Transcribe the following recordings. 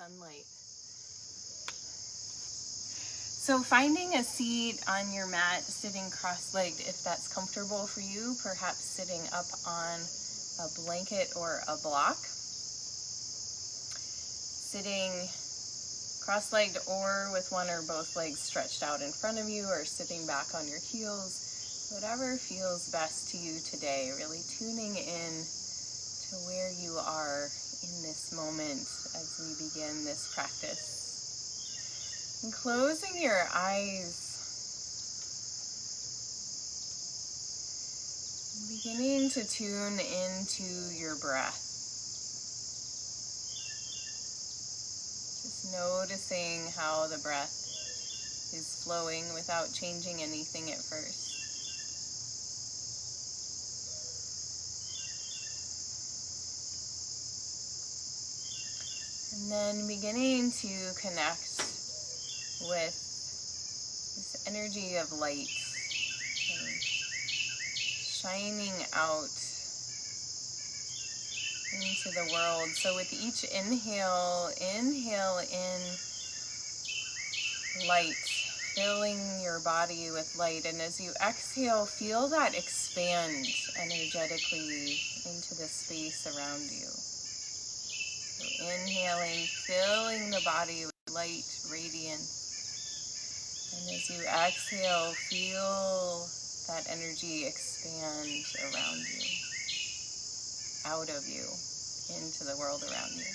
sunlight. So finding a seat on your mat, sitting cross-legged if that's comfortable for you, perhaps sitting up on a blanket or a block. Sitting cross-legged or with one or both legs stretched out in front of you, or sitting back on your heels, whatever feels best to you today, really tuning in to where you are in this moment as we begin this practice. And closing your eyes, beginning to tune into your breath. Just noticing how the breath is flowing without changing anything at first. And then beginning to connect with this energy of light shining out into the world. So with each inhale, inhale in light, filling your body with light. And as you exhale, feel that expand energetically into the space around you. So inhaling, filling the body with light, radiance. And as you exhale, feel that energy expand around you, out of you, into the world around you.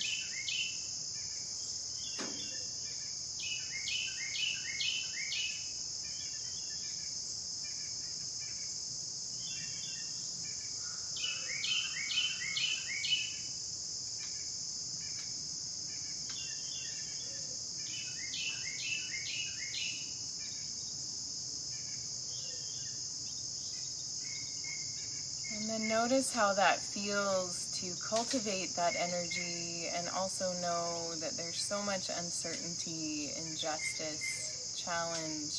And then notice how that feels to cultivate that energy, and also know that there's so much uncertainty, injustice, challenge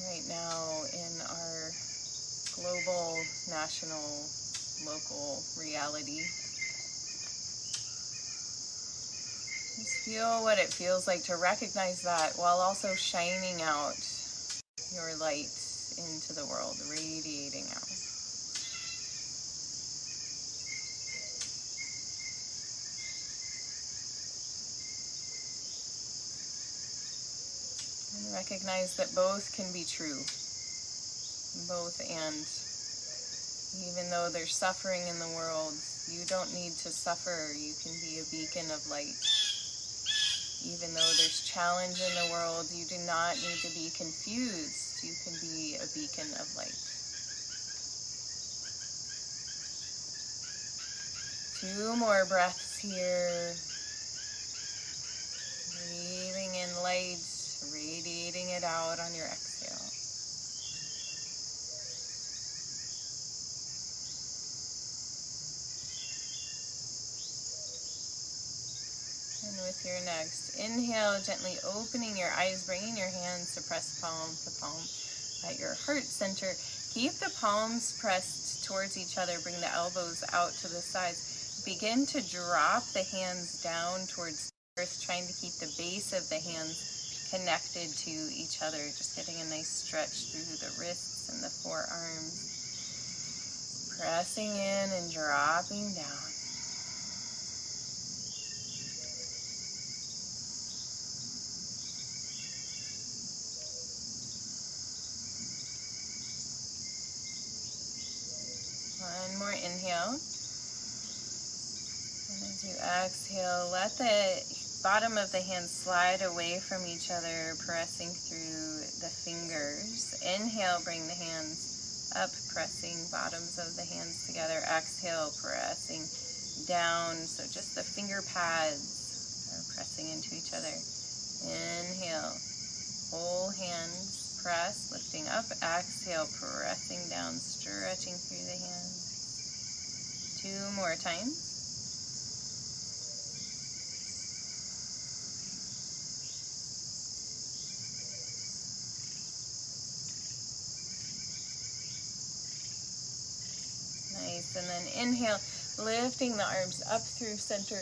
right now in our global, national, local reality. Just feel what it feels like to recognize that while also shining out your light into the world, radiating out. And recognize that both can be true. Both and. Even though there's suffering in the world, you don't need to suffer. You can be a beacon of light. Even though there's challenge in the world, you do not need to be confused. You can be a beacon of light. 2 more breaths here. Breathing in light, radiating it out on your exhale. And with your next inhale, gently opening your eyes, bringing your hands to press palm to palm at your heart center. Keep the palms pressed towards each other. Bring the elbows out to the sides. Begin to drop the hands down towards the earth, trying to keep the base of the hands connected to each other. Just getting a nice stretch through the wrists and the forearms. Pressing in and dropping down. One more inhale. And as you exhale, let the bottom of the hands slide away from each other, pressing through the fingers. Inhale, bring the hands up, pressing bottoms of the hands together. Exhale, pressing down. So just the finger pads are pressing into each other. Inhale, whole hands. Press, lifting up, exhale, pressing down, stretching through the hands. 2 more times. Nice, and then inhale, lifting the arms up through center,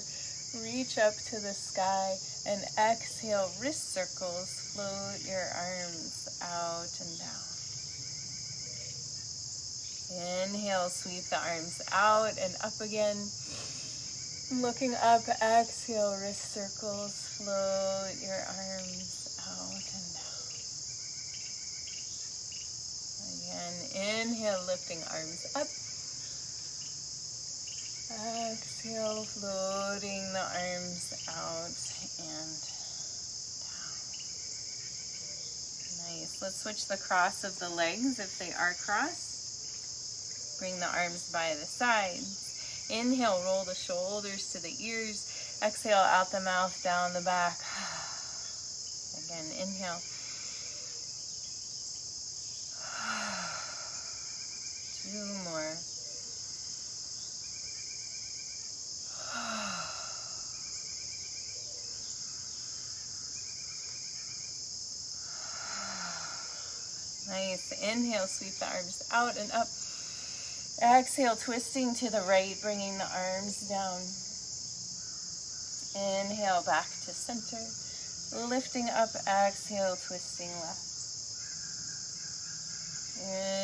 Reach up to the sky and exhale, wrist circles. Float your arms out and down. Inhale, sweep the arms out and up again. Looking up, exhale, wrist circles. Float your arms out and down. Again, inhale, lifting arms up. Exhale, floating the arms out and down. Nice. Let's switch the cross of the legs if they are crossed. Bring the arms by the sides. Inhale, roll the shoulders to the ears. Exhale, out the mouth, down the back. Again, inhale. 2 more. Nice. Inhale, sweep the arms out and up. Exhale, twisting to the right, bringing the arms down. Inhale, back to center. Lifting up, exhale, twisting left.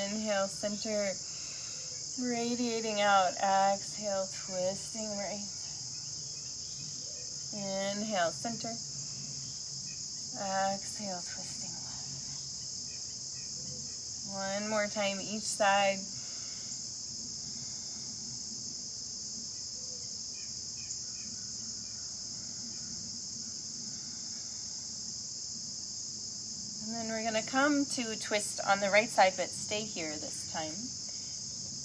Inhale, center. Radiating out, exhale, twisting right. Inhale, center. Exhale, twisting left. One more time each side. And then we're going to come to a twist on the right side, but stay here this time.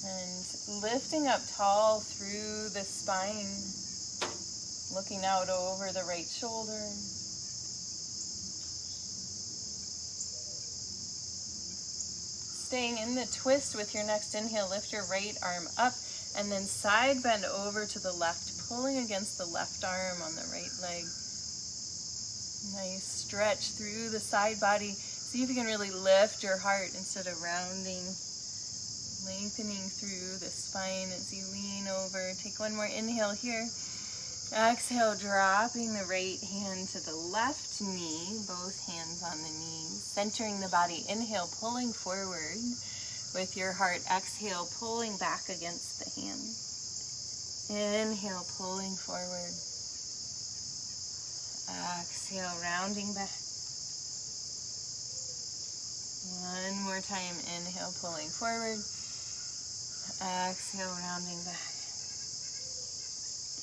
And lifting up tall through the spine, looking out over the right shoulder. Staying in the twist with your next inhale, lift your right arm up and then side bend over to the left, pulling against the left arm on the right leg. Nice stretch through the side body. See if you can really lift your heart instead of rounding. Lengthening through the spine as you lean over. Take one more inhale here. Exhale, dropping the right hand to the left knee, both hands on the knees, centering the body. Inhale, pulling forward with your heart. Exhale, pulling back against the hand. Inhale, pulling forward. Exhale, rounding back. One more time, inhale, pulling forward. Exhale, rounding back.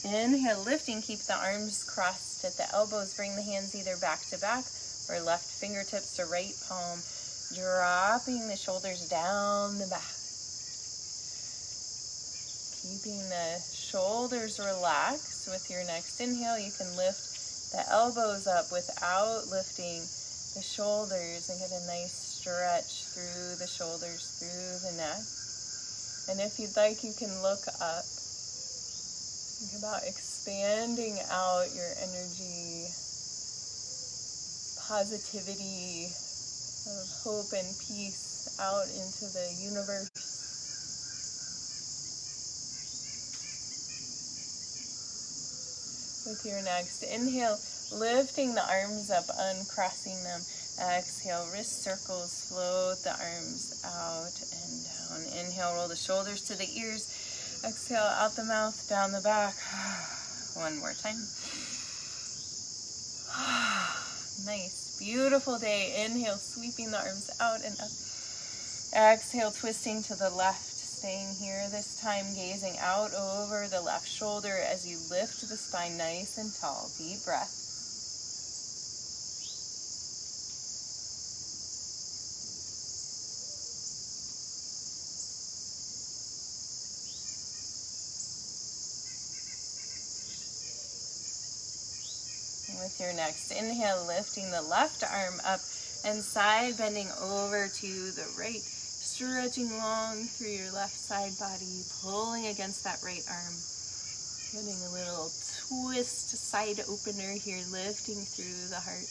Inhale, lifting, keep the arms crossed at the elbows. Bring the hands either back to back or left fingertips to right palm. Dropping the shoulders down the back. Keeping the shoulders relaxed. With your next inhale, you can lift the elbows up without lifting the shoulders and get a nice stretch through the shoulders, through the neck. And if you'd like, you can look up. Think about expanding out your energy, positivity of hope and peace out into the universe. With your next inhale, lifting the arms up, uncrossing them. Exhale, wrist circles, float the arms out and down. Inhale, roll the shoulders to the ears. Exhale, out the mouth, down the back. One more time. Nice, beautiful day. Inhale, sweeping the arms out and up. Exhale, twisting to the left. Staying here this time, gazing out over the left shoulder as you lift the spine nice and tall. Deep breath. With your next inhale, lifting the left arm up and side bending over to the right, stretching long through your left side body, pulling against that right arm. Getting a little twist side opener here, lifting through the heart.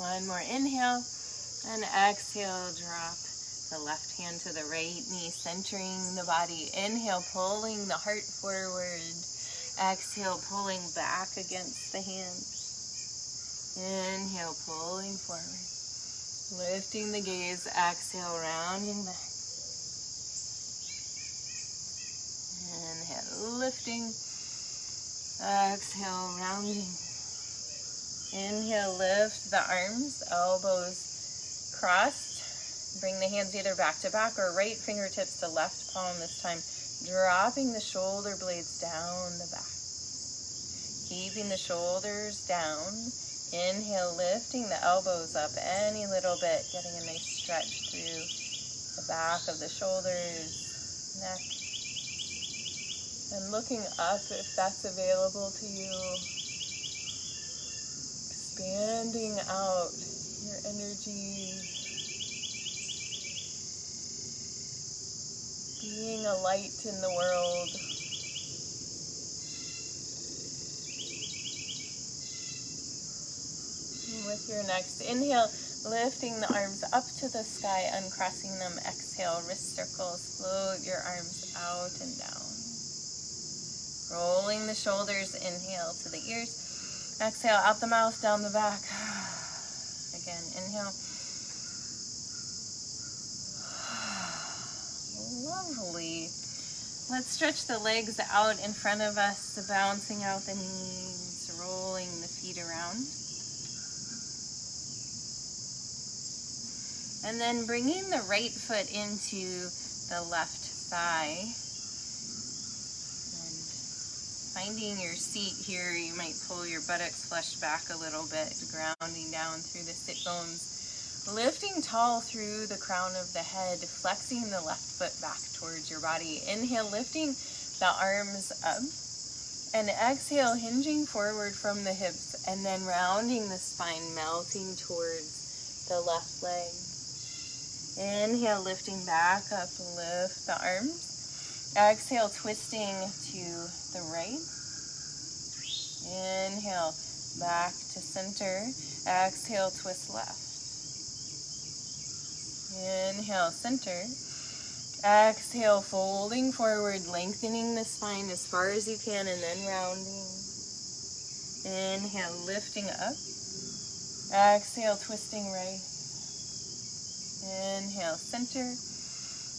One more inhale and exhale, drop. The left hand to the right knee, centering the body. Inhale, pulling the heart forward. Exhale, pulling back against the hands. Inhale, pulling forward. Lifting the gaze. Exhale, rounding back. Inhale, lifting. Exhale, rounding. Inhale, lift the arms, elbows crossed. Bring the hands either back to back or right fingertips to left palm this time. Dropping the shoulder blades down the back. Keeping the shoulders down. Inhale, lifting the elbows up any little bit. Getting a nice stretch through the back of the shoulders, neck. And looking up if that's available to you. Expanding out your energy. Being a light in the world. And with your next inhale, lifting the arms up to the sky, uncrossing them. Exhale, wrist circles. Float your arms out and down. Rolling the shoulders, inhale to the ears. Exhale, out the mouth, down the back. Again, inhale. Lovely. Let's stretch the legs out in front of us, bouncing out the knees, rolling the feet around. And then bringing the right foot into the left thigh. Finding your seat here, you might pull your buttocks flush back a little bit, grounding down through the sit bones. Lifting tall through the crown of the head, flexing the left foot back towards your body. Inhale, lifting the arms up. And exhale, hinging forward from the hips, and then rounding the spine, melting towards the left leg. Inhale, lifting back up, lift the arms. Exhale, twisting to the right. Inhale, back to center. Exhale, twist left. Inhale, center. Exhale, folding forward, lengthening the spine as far as you can, and then rounding. Inhale, lifting up. Exhale, twisting right. Inhale, center.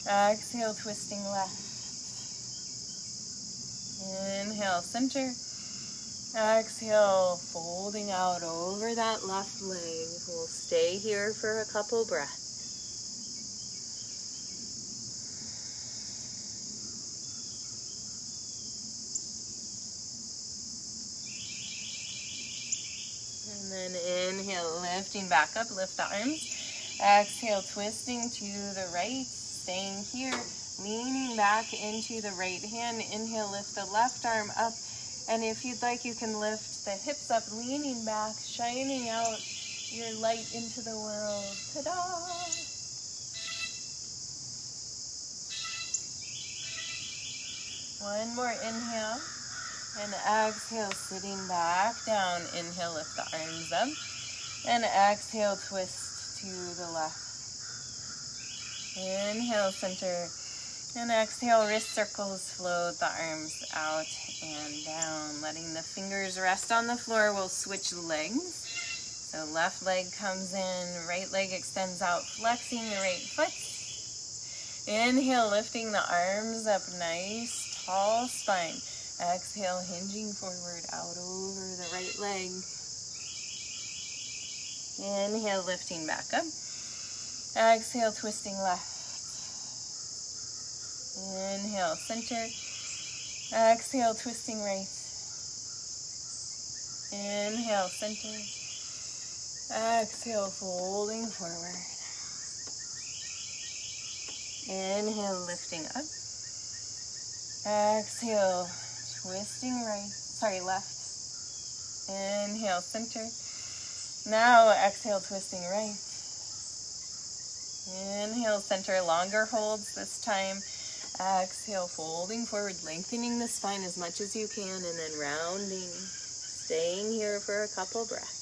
Exhale, twisting left. Inhale, center. Exhale, folding out over that left leg. We'll stay here for a couple breaths. And then inhale, lifting back up, lift the arms. Exhale, twisting to the right, staying here. Leaning back into the right hand. Inhale, lift the left arm up. And if you'd like, you can lift the hips up, leaning back, shining out your light into the world. Ta-da! One more inhale. And exhale, sitting back down. Inhale, lift the arms up. And exhale, twist to the left. Inhale, center. And exhale, wrist circles, float the arms out and down. Letting the fingers rest on the floor. We'll switch legs. So left leg comes in, right leg extends out, flexing the right foot. Inhale, lifting the arms up, nice, tall spine. Exhale, hinging forward, out over the right leg. Inhale, lifting back up. Exhale, twisting left. Inhale, center. Exhale, twisting right. Inhale, center. Exhale, folding forward. Inhale, lifting up. Exhale, twisting left. Inhale, center. Now exhale, twisting right. Inhale, center, longer holds this time. Exhale, folding forward, lengthening the spine as much as you can, and then rounding. Staying here for a couple breaths.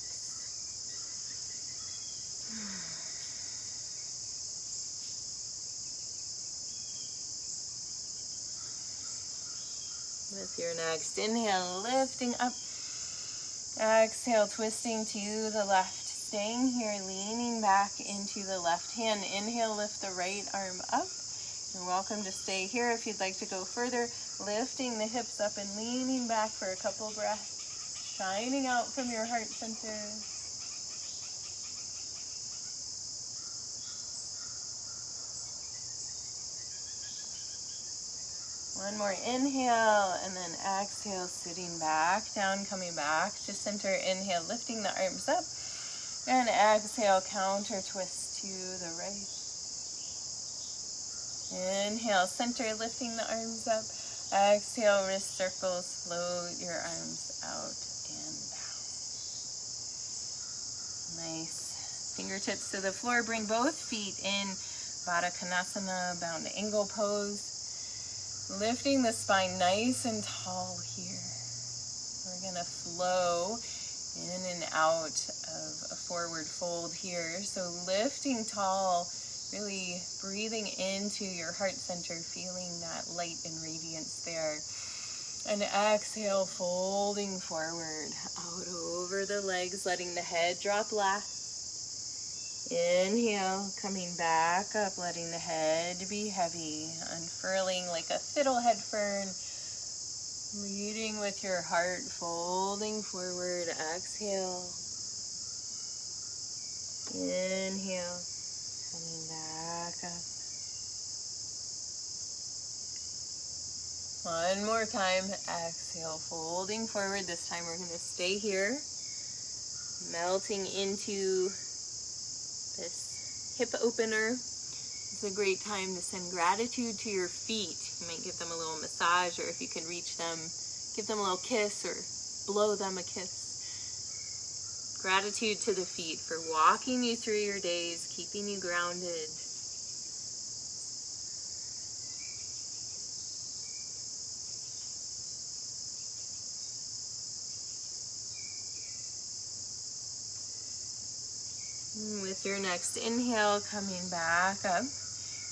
With your next inhale, lifting up. Exhale, twisting to the left. Staying here, leaning back into the left hand. Inhale, lift the right arm up. You're welcome to stay here if you'd like to go further. Lifting the hips up and leaning back for a couple breaths. Shining out from your heart center. One more inhale, and then exhale, sitting back down, coming back to center. Inhale, lifting the arms up, and exhale, counter twist to the right. Inhale, center, lifting the arms up. Exhale, wrist circles, float your arms out and down. Nice. Fingertips to the floor, bring both feet in. Baddha Konasana, bound angle pose. Lifting the spine nice and tall here. We're gonna flow in and out of a forward fold here. So lifting tall, really breathing into your heart center, feeling that light and radiance there. And exhale, folding forward, out over the legs, letting the head drop last. Inhale, coming back up, letting the head be heavy, unfurling like a fiddlehead fern, leading with your heart, folding forward. Exhale, inhale, coming back up. One more time, exhale, folding forward. This time we're going to stay here, melting into this hip opener. It's a great time to send gratitude to your feet. You might give them a little massage, or if you can reach them, give them a little kiss or blow them a kiss. Gratitude to the feet for walking you through your days, keeping you grounded. With your next inhale, coming back up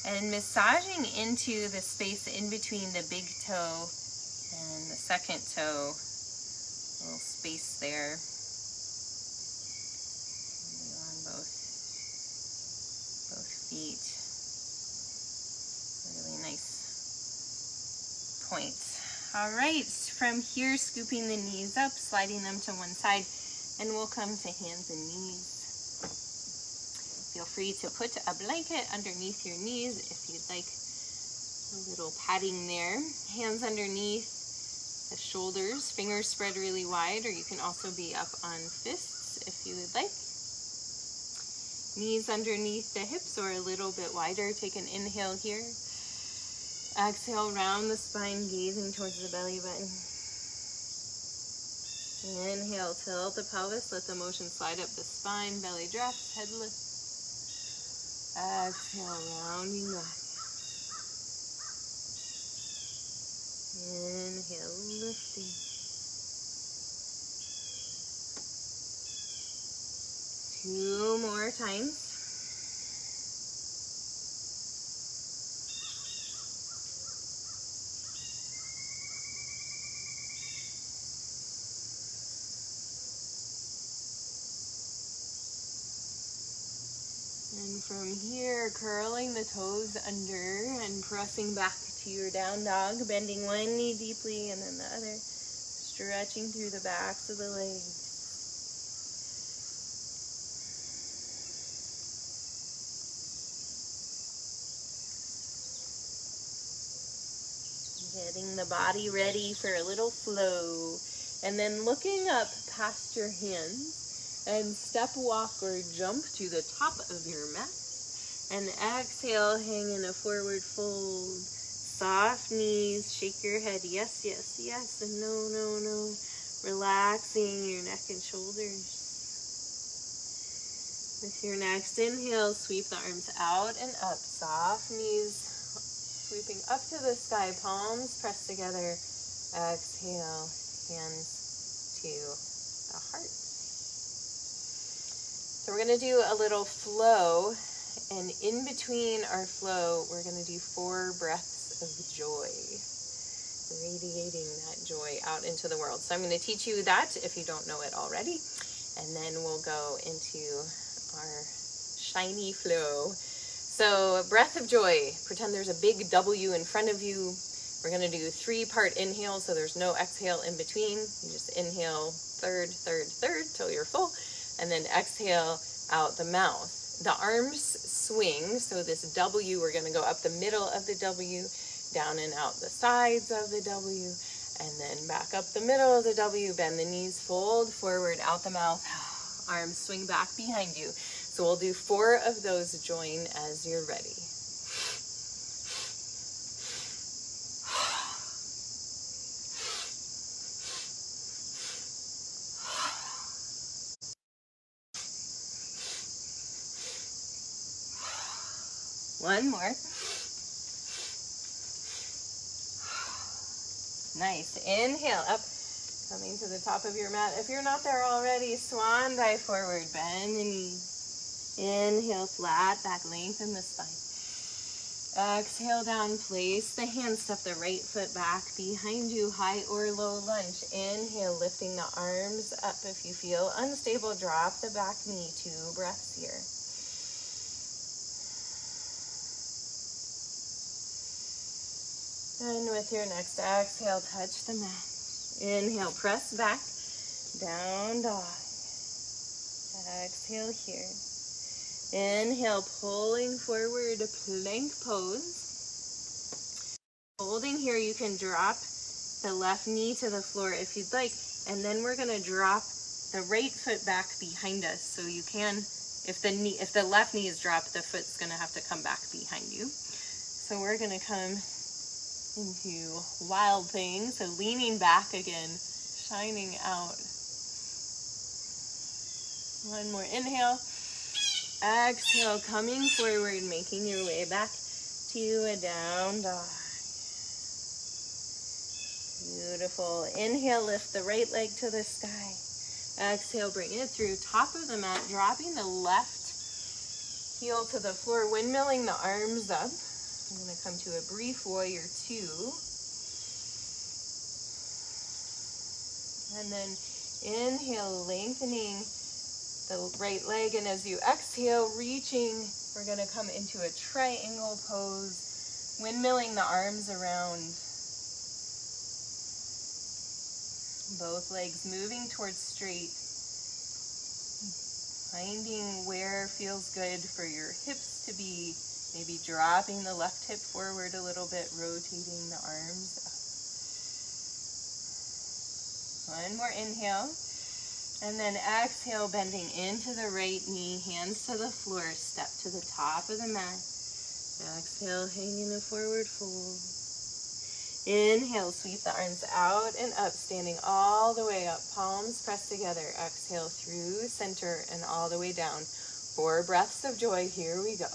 and massaging into the space in between the big toe and the second toe. A little space there. On both feet. Really nice points. All right, from here, scooping the knees up, sliding them to one side, and we'll come to hands and knees. Feel free to put a blanket underneath your knees if you'd like a little padding there. Hands underneath the shoulders, fingers spread really wide, or you can also be up on fists if you would like. Knees underneath the hips or a little bit wider. Take an inhale here. Exhale, round the spine, gazing towards the belly button. Inhale, tilt the pelvis, let the motion slide up the spine, belly drops, head lifts. Exhale, rounding back. Inhale, lifting. Two more times. And from here, curling the toes under and pressing back to your down dog, bending one knee deeply and then the other, stretching through the backs of the legs. Getting the body ready for a little flow. And then looking up past your hands, and step, walk, or jump to the top of your mat. And exhale, hang in a forward fold. Soft knees, shake your head. Yes, yes, yes, and no, no, no. Relaxing your neck and shoulders. With your next inhale, sweep the arms out and up. Soft knees, sweeping up to the sky. Palms pressed together. Exhale, hands to the heart. So we're going to do a little flow, and in between our flow, we're going to do 4 breaths of joy. radiating that joy out into the world. So I'm going to teach you that if you don't know it already, and then we'll go into our shiny flow. So breath of joy, pretend there's a big W in front of you. We're going to do 3-part inhale, so there's no exhale in between. You just inhale third, third, third till you're full, and then exhale out the mouth. The arms swing, so this W, we're going to go up the middle of the W, down and out the sides of the W, and then back up the middle of the W, bend the knees, fold forward out the mouth, arms swing back behind you. So we'll do 4 of those. Join as you're ready. One more. Nice. Inhale up, coming to the top of your mat. If you're not there already, swan dive forward, bend the knees. Inhale, flat back, lengthen the spine. Exhale down, place the hands, step the right foot back behind you, high or low lunge. Inhale, lifting the arms up. If you feel unstable, drop the back knee. 2 breaths here. And with your next exhale, touch the mat. Inhale, press back, down dog. Exhale here. Inhale, pulling forward, plank pose. Holding here, you can drop the left knee to the floor if you'd like. And then we're going to drop the right foot back behind us. So you can, if the left knee is dropped, the foot's going to have to come back behind you. So we're going to come into wild thing. So leaning back again, shining out. One more inhale. Exhale, coming forward, making your way back to a down dog. Beautiful. Inhale, lift the right leg to the sky. Exhale, bring it through top of the mat, dropping the left heel to the floor, windmilling the arms up. I'm going to come to a brief warrior 2. And then inhale, lengthening the right leg. And as you exhale, reaching, we're going to come into a triangle pose, windmilling the arms around. Both legs moving towards straight. Finding where feels good for your hips to be. Maybe dropping the left hip forward a little bit, rotating the arms up. One more inhale. And then exhale, bending into the right knee, hands to the floor, step to the top of the mat. Exhale, hanging a forward fold. Inhale, sweep the arms out and up, standing all the way up, palms pressed together. Exhale through center and all the way down. 4 breaths of joy, here we go.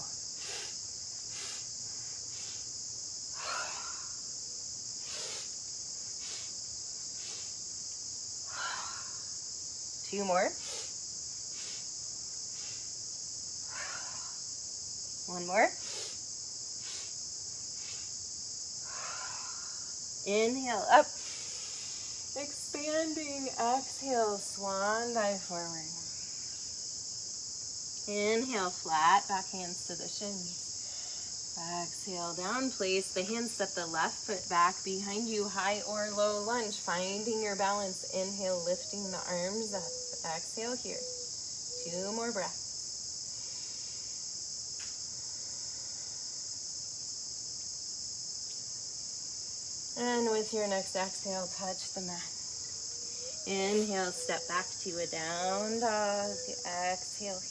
Two more. One more. Inhale up. Expanding. Exhale, swan dive forward. Inhale, flat back, hands to the shins. Exhale, down, place the hands, step the left foot back behind you, high or low lunge, finding your balance. Inhale, lifting the arms up. Exhale here. 2 more breaths. And with your next exhale, touch the mat. Inhale, step back to a down dog. Exhale here.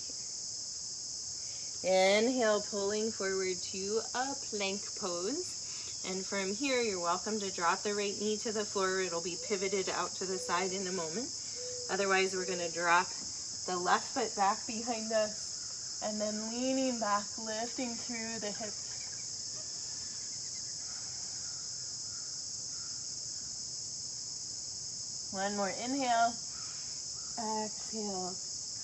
Inhale, pulling forward to a plank pose. And from here, you're welcome to drop the right knee to the floor. It'll be pivoted out to the side in a moment. Otherwise, we're going to drop the left foot back behind us and then leaning back, lifting through the hips. One more inhale. Exhale,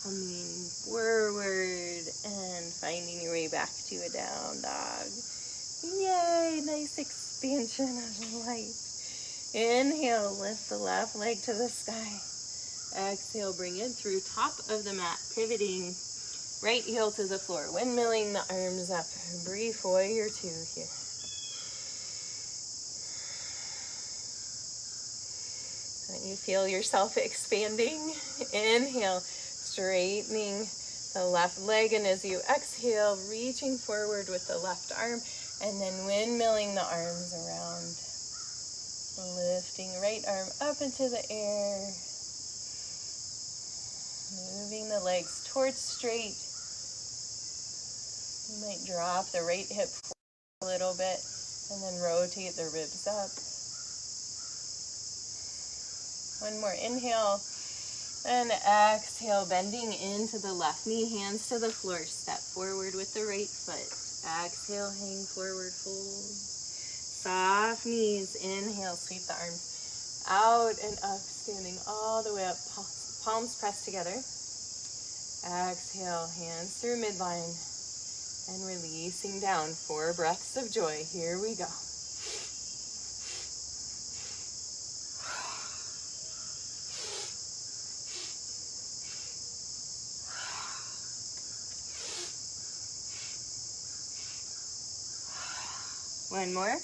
coming forward and finding your way back to a down dog. Yay, nice expansion of light. Inhale, lift the left leg to the sky. Exhale, bring it through top of the mat, pivoting right heel to the floor, windmilling the arms up. Brief warrior two here. When you feel yourself expanding, inhale, straightening the left leg, and as you exhale, reaching forward with the left arm, and then windmilling the arms around. Lifting right arm up into the air. Moving the legs towards straight. You might drop the right hip forward a little bit and then rotate the ribs up. One more inhale and exhale, bending into the left knee, hands to the floor. Step forward with the right foot. Exhale, hang forward, fold. Soft knees. Inhale, sweep the arms out and up, standing all the way up. Palms pressed together. Exhale, hands through midline and releasing down. 4 breaths of joy. Here we go. One more.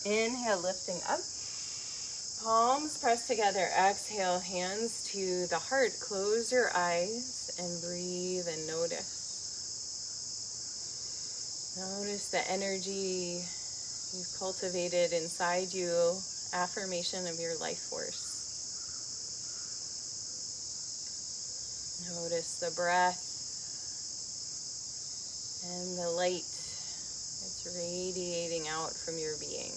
Inhale, lifting up. Palms pressed together. Exhale, hands to the heart. Close your eyes and breathe and notice. Notice the energy you've cultivated inside you. Affirmation of your life force. Notice the breath and the light that's radiating out from your being.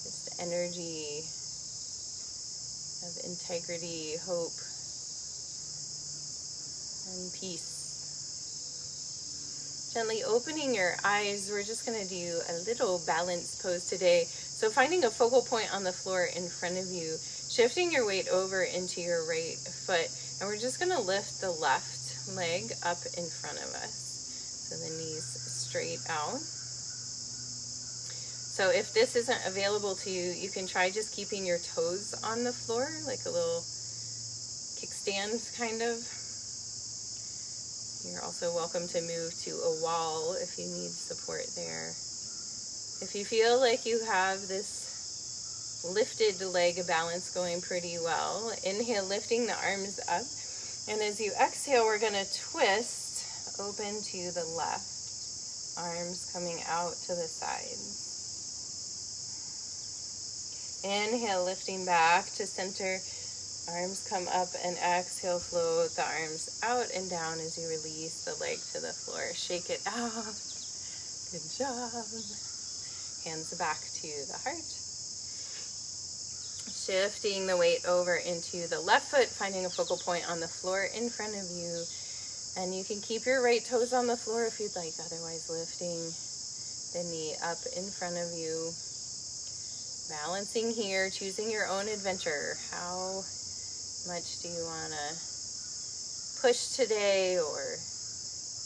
This energy of integrity, hope, and peace. Gently opening your eyes, we're just going to do a little balance pose today. So finding a focal point on the floor in front of you, shifting your weight over into your right foot, and we're just going to lift the left leg up in front of us. So the knees straight out. So if this isn't available to you, you can try just keeping your toes on the floor, like a little kickstand kind of. You're also welcome to move to a wall if you need support there. If you feel like you have this lifted leg balance going pretty well, inhale, lifting the arms up. And as you exhale, we're going to twist open to the left. Arms coming out to the sides. Inhale, lifting back to center. Arms come up, and exhale, float the arms out and down as you release the leg to the floor. Shake it out. Good job. Hands back to the heart. Shifting the weight over into the left foot, finding a focal point on the floor in front of you. And you can keep your right toes on the floor if you'd like, otherwise lifting the knee up in front of you. Balancing here, choosing your own adventure. How much do you want to push today, or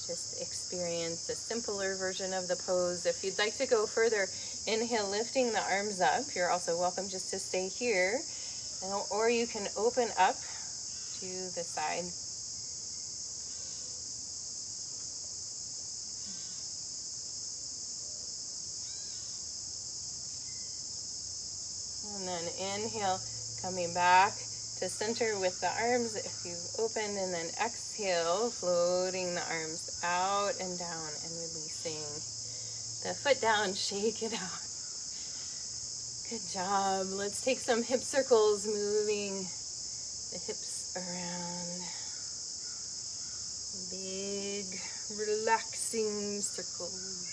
just experience a simpler version of the pose? If you'd like to go further, inhale, lifting the arms up. You're also welcome just to stay here, or you can open up to the side. And then inhale, coming back to center with the arms if you've opened, and then exhale, floating the arms out and down and releasing the foot down. Shake it out. Good job. Let's take some hip circles, moving the hips around. Big, relaxing circles.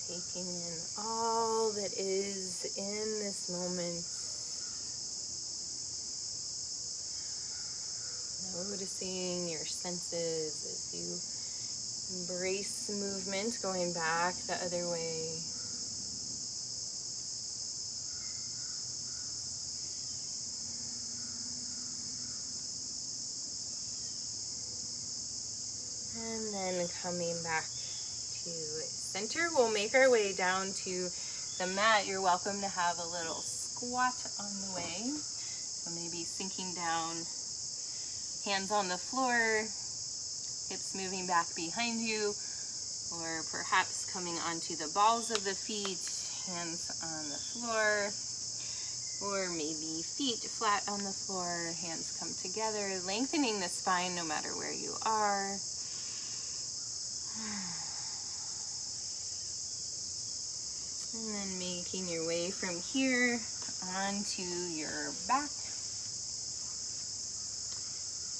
Taking in all that is in this moment. Noticing your senses as you embrace movement, going back the other way. And then coming back to center, we'll make our way down to the mat. You're welcome to have a little squat on the way. So maybe sinking down, hands on the floor, hips moving back behind you, or perhaps coming onto the balls of the feet, hands on the floor, or maybe feet flat on the floor, hands come together, lengthening the spine no matter where you are. And then making your way from here onto your back.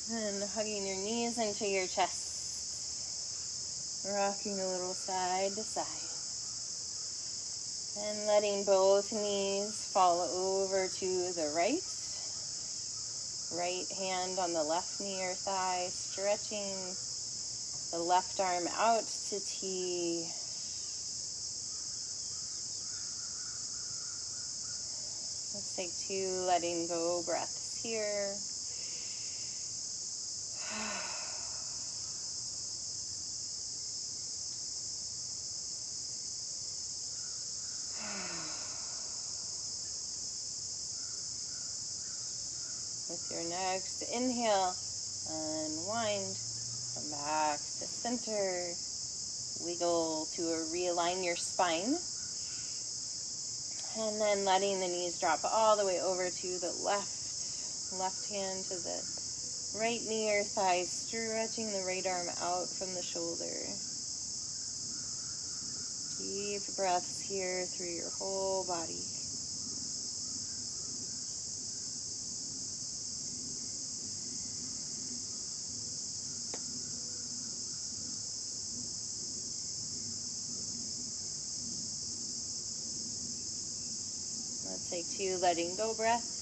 And hugging your knees into your chest. Rocking a little side to side. And letting both knees fall over to the right. Right hand on the left knee or thigh, stretching the left arm out to T. Let's take 2 letting go breaths here. With your next inhale, unwind, come back to center, wiggle to realign your spine, and then letting the knees drop all the way over to the left hand to the right knee or thigh, stretching the right arm out from the shoulder. Deep breaths here through your whole body. Let's take 2 letting go breaths.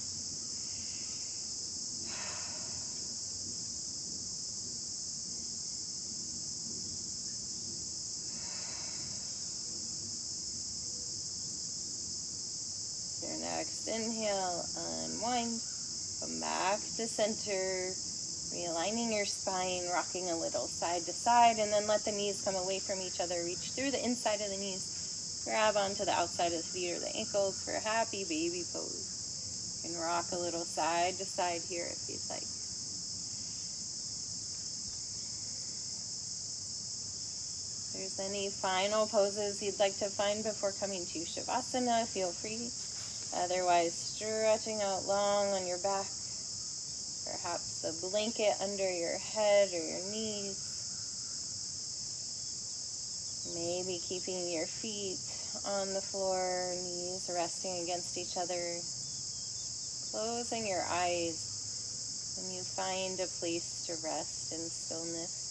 Your next inhale, unwind, come back to center, realigning your spine, rocking a little side to side, and then let the knees come away from each other. Reach through the inside of the knees. Grab onto the outside of the feet or the ankles for a happy baby pose. You can rock a little side to side here if you'd like. If there's any final poses you'd like to find before coming to Shavasana, feel free. Otherwise, stretching out long on your back. Perhaps a blanket under your head or your knees. Maybe keeping your feet on the floor, knees resting against each other. Closing your eyes when you find a place to rest in stillness.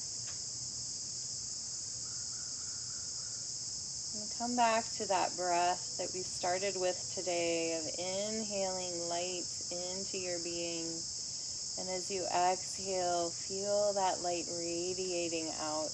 And come back to that breath that we started with today of inhaling light into your being. And as you exhale, feel that light radiating out.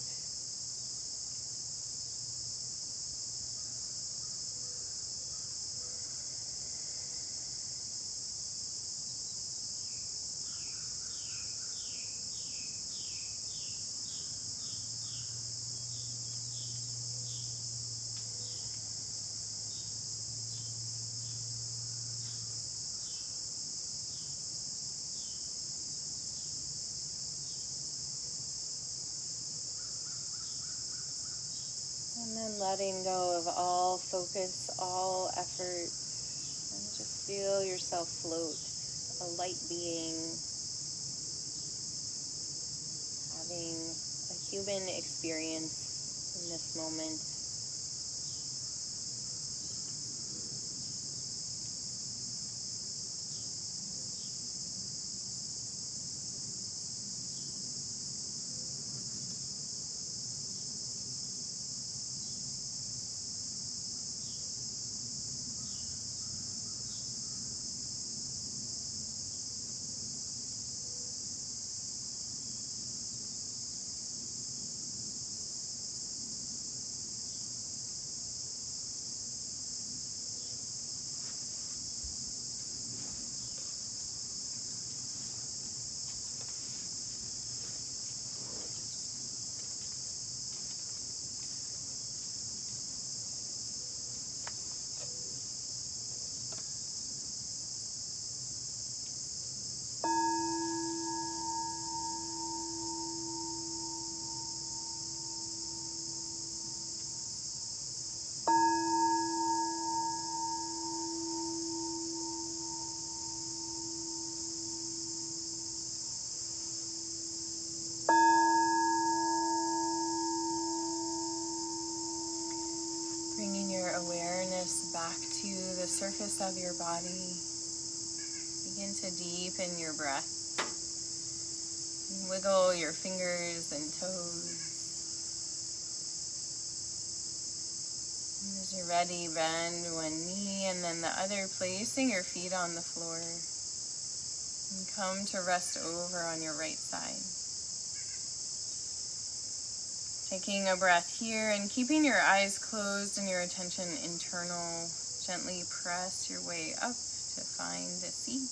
And then letting go of all focus, all effort, and just feel yourself float, a light being, having a human experience in this moment. back to the surface of your body. Begin to deepen your breath. Wiggle your fingers and toes. And as you're ready, bend one knee and then the other, placing your feet on the floor. And come to rest over on your right side. Taking a breath here and keeping your eyes closed and your attention internal, gently press your way up to find a seat.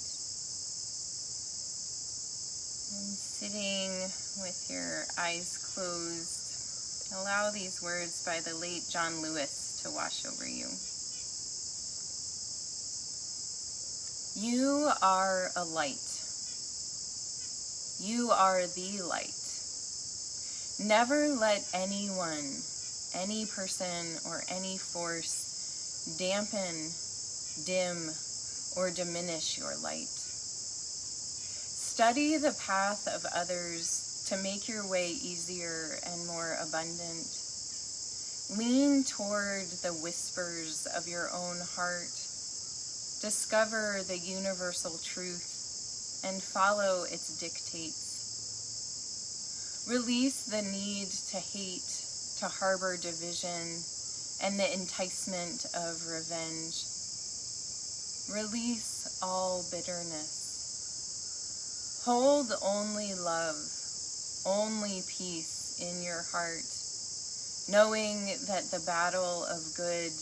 And sitting with your eyes closed, allow these words by the late John Lewis to wash over you. You are a light. You are the light. Never let anyone, any person, or any force dampen, dim, or diminish your light. Study the path of others to make your way easier and more abundant. Lean toward the whispers of your own heart. Discover the universal truth and follow its dictates. Release the need to hate, to harbor division, and the enticement of revenge. Release all bitterness. Hold only love, only peace in your heart, knowing that the battle of good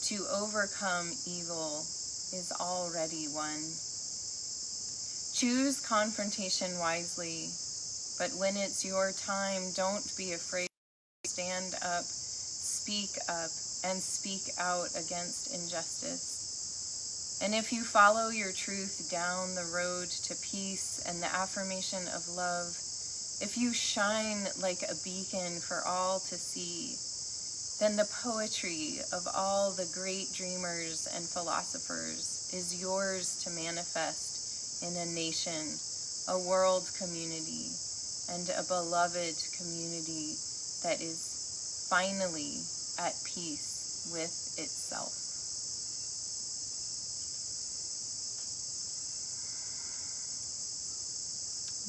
to overcome evil is already won. Choose confrontation wisely. But when it's your time, don't be afraid to stand up, and speak out against injustice. And if you follow your truth down the road to peace and the affirmation of love, if you shine like a beacon for all to see, then the poetry of all the great dreamers and philosophers is yours to manifest in a nation, a world community, and a beloved community that is finally at peace with itself.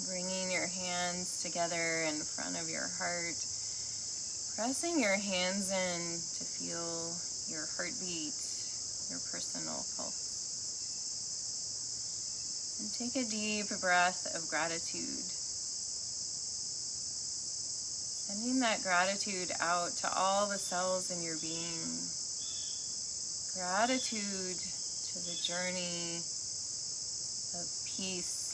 Bringing your hands together in front of your heart, pressing your hands in to feel your heartbeat, your personal pulse. And take a deep breath of gratitude. Sending that gratitude out to all the cells in your being. Gratitude to the journey of peace,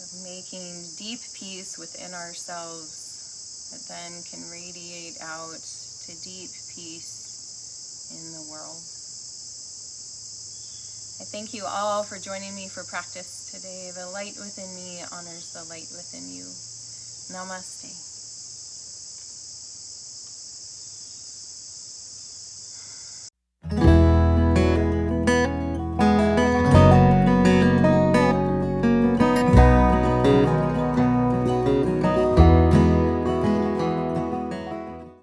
of making deep peace within ourselves that then can radiate out to deep peace in the world. I thank you all for joining me for practice today. The light within me honors the light within you. Namaste.